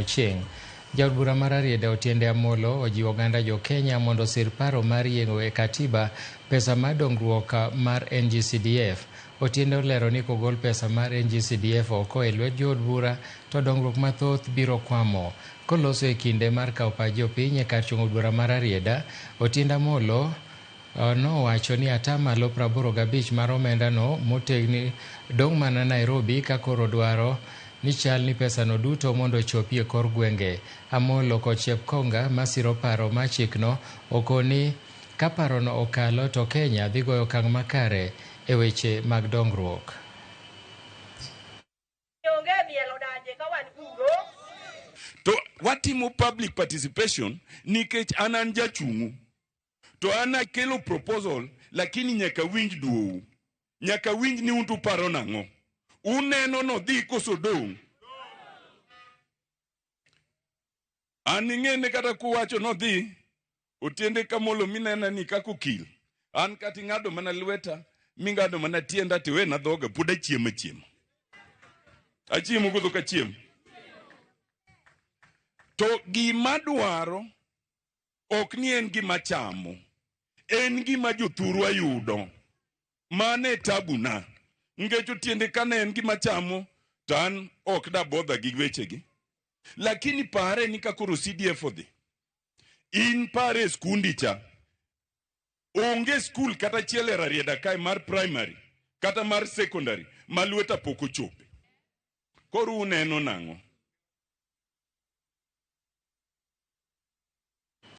chieng'. Jaod bura mar Rarieda Otiende Amollo ojiwo oganda jo Kenya mondo sir paro mar yieng'o e katiba pesa mar dongruok mar NGCDF. Otiende olero ni kogol pesa mar NGCDF oko e lwet jood bura to dongruok mathoth biro kwamo. Koloso e kinde mar kawo pach jopiny e kar chung' od bura mar Rarieda, Otiende Amollo nowacho ni atamalo 85 mar omenda no motegni dong' mana Nairobi ka koro dwaro ni chal ni pesano duto mondo ochopi e kor gwenge. Amollo kod Chepkonga masiro paro ma chikno okoni ka parono okalo to Kenya dhi goyo okang' makare e weche mag dongruok. To watimo public participation nikech an jachung'u. To an akelo proposal lakini nyaka winj duowu. Nyaka winj ni untu paro nang'o. Uneno no dhi koso dong'. An ing'ene kata kuwacho no dhi, Otiende Kamolo minena ni kako kil. An kati ng'ado mana lweta, ming'ado mana tienda tiwe na dhoga pod achiemo. Achiemo godho ka chiemo. To gima dwaro ok ni en gima chamo. En gima jothuru ayudo. Mane tabuna. Ngecho Otiende kane en gima chamo, to an ok da bodha gi wechegi. Lakini pare ni kakoro CDF odhi. In pare skundi cha. Onge skul kata chiele Rarieda kae mar primary, kata mar secondary, ma lweta pok ochope. Koro uneno nang'o.